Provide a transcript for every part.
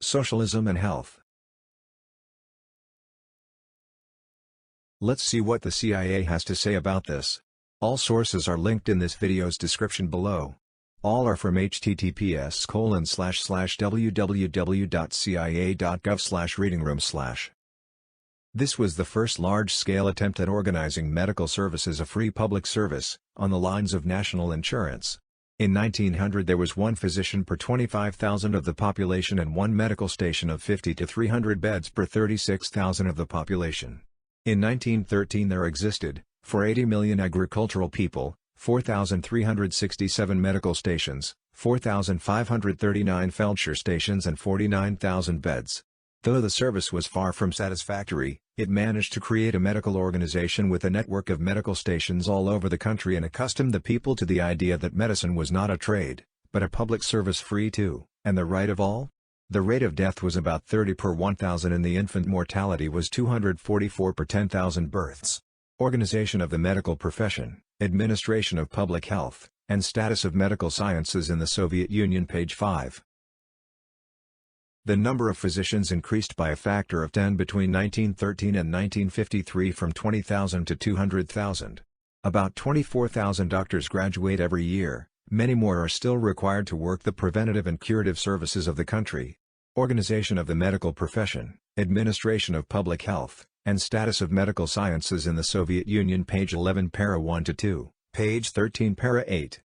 Socialism and Health. Let's see what the CIA has to say about this. All sources are linked in this video's description below. All are from https://www.cia.gov/readingroom/. This was the first large-scale attempt at organizing medical service as a free public service, on the lines of national insurance. In 1900 there was one physician per 25,000 of the population and one medical station of 50 to 300 beds per 36,000 of the population. In 1913 there existed, for 80 million agricultural people, 4,367 medical stations, 4,539 feldsher stations and 49,000 beds. Though the service was far from satisfactory, it managed to create a medical organization with a network of medical stations all over the country and accustomed the people to the idea that medicine was not a trade, but a public service free to, and the right of all. The rate of death was about 30 per 1,000 and the infant mortality was 244 per 10,000 births. Organization of the medical profession, administration of public health, and status of medical sciences in the Soviet Union. Page 5. The number of physicians increased by a factor of 10 between 1913 and 1953 from 20,000 to 200,000. About 24,000 doctors graduate every year, many more are still required to work the preventative and curative services of the country. Organization of the medical profession, administration of public health, and status of medical sciences in the Soviet Union. Page 11 para 1-2, page 13 para 8.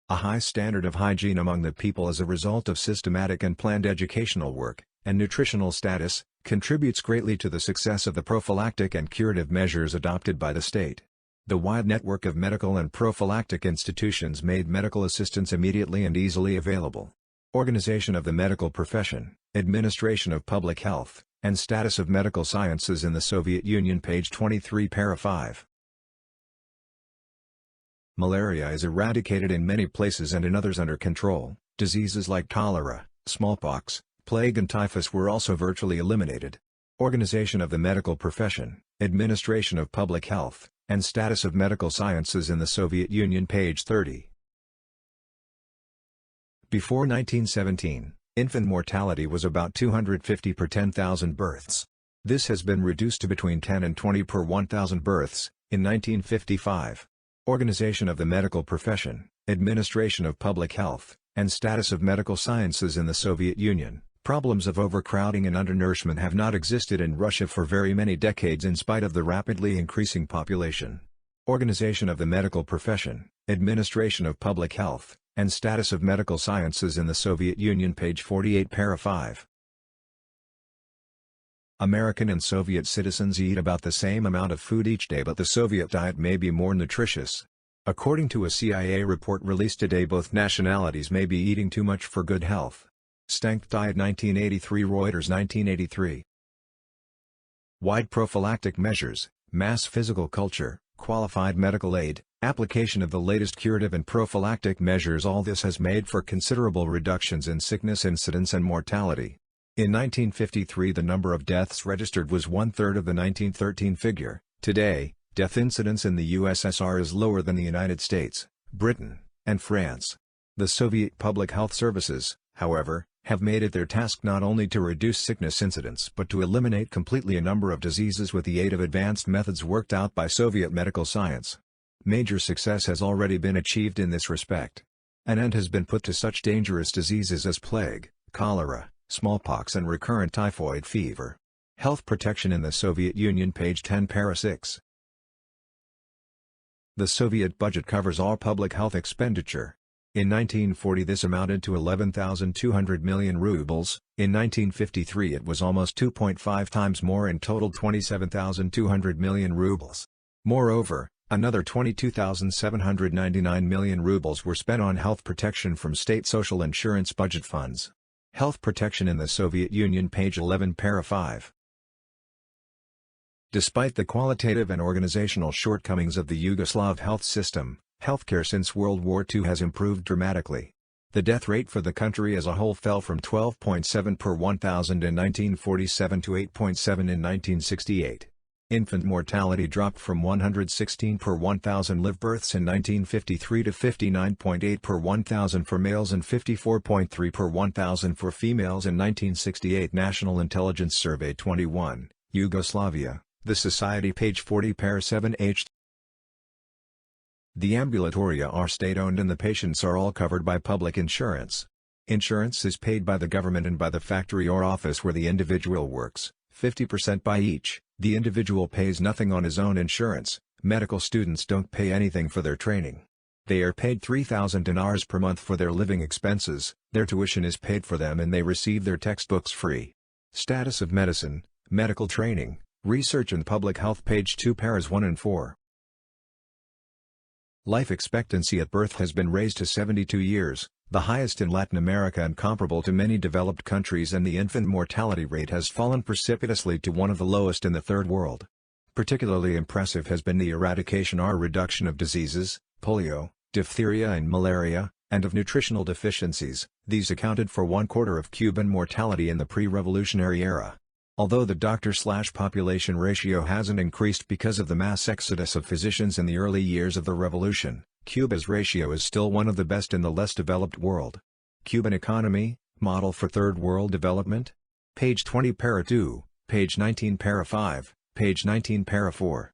A high standard of hygiene among the people as a result of systematic and planned educational work, and nutritional status, contributes greatly to the success of the prophylactic and curative measures adopted by the state. The wide network of medical and prophylactic institutions made medical assistance immediately and easily available. Organization of the medical profession, administration of public health, and status of medical sciences in the Soviet Union. Page 23 para 5. Malaria is eradicated in many places and in others under control. Diseases like cholera, smallpox, plague and typhus were also virtually eliminated. Organization of the medical profession, administration of public health, and status of medical sciences in the Soviet Union. Page 30. Before 1917, infant mortality was about 250 per 10,000 births. This has been reduced to between 10 and 20 per 1,000 births, in 1955. Organization of the medical profession, administration of public health, and status of medical sciences in the Soviet Union. Problems of overcrowding and undernourishment have not existed in Russia for very many decades in spite of the rapidly increasing population. Organization of the medical profession, administration of public health, and status of medical sciences in the Soviet Union. Page 48 para 5. American and Soviet citizens eat about the same amount of food each day, but the Soviet diet may be more nutritious. According to a CIA report released today, both nationalities may be eating too much for good health. Stank Diet 1983, Reuters 1983. Wide prophylactic measures, mass physical culture, qualified medical aid, application of the latest curative and prophylactic measures, all this has made for considerable reductions in sickness incidence and mortality. In 1953 the number of deaths registered was one-third of the 1913 figure. Today, death incidence in the USSR is lower than the United States, Britain, and France. The Soviet public health services, however, have made it their task not only to reduce sickness incidence but to eliminate completely a number of diseases with the aid of advanced methods worked out by Soviet medical science. Major success has already been achieved in this respect. An end has been put to such dangerous diseases as plague, cholera, smallpox and recurrent typhoid fever. Health protection in the Soviet Union. Page 10 para 6. The Soviet budget covers all public health expenditure. In 1940 this amounted to 11,200 million rubles, in 1953 it was almost 2.5 times more and totaled 27,200 million rubles. Moreover, another 22,799 million rubles were spent on health protection from state social insurance budget funds. Health protection in the Soviet Union. Page 11 para 5. Despite the qualitative and organizational shortcomings of the Yugoslav health system, healthcare since World War II has improved dramatically. The death rate for the country as a whole fell from 12.7 per 1,000 in 1947 to 8.7 in 1968. Infant mortality dropped from 116 per 1,000 live births in 1953 to 59.8 per 1,000 for males and 54.3 per 1,000 for females in 1968. National Intelligence Survey 21, Yugoslavia, The Society, page 40, par 7h. The ambulatoria are state-owned and the patients are all covered by public insurance. Insurance is paid by the government and by the factory or office where the individual works, 50% by each. The individual pays nothing on his own insurance. Medical students don't pay anything for their training. They are paid 3,000 dinars per month for their living expenses, their tuition is paid for them and they receive their textbooks free. Status of medicine, medical training, research and public health, page 2, paras 1 and 4. Life expectancy at birth has been raised to 72 years, the highest in Latin America and comparable to many developed countries, and the infant mortality rate has fallen precipitously to one of the lowest in the Third World. Particularly impressive has been the eradication or reduction of diseases, polio, diphtheria and malaria, and of nutritional deficiencies. These accounted for 1/4 of Cuban mortality in the pre-revolutionary era. Although the doctor-population ratio hasn't increased because of the mass exodus of physicians in the early years of the revolution, Cuba's ratio is still one of the best in the less developed world. Cuban economy, model for Third World development? Page 20, para 2, page 19, para 5, page 19, para 4.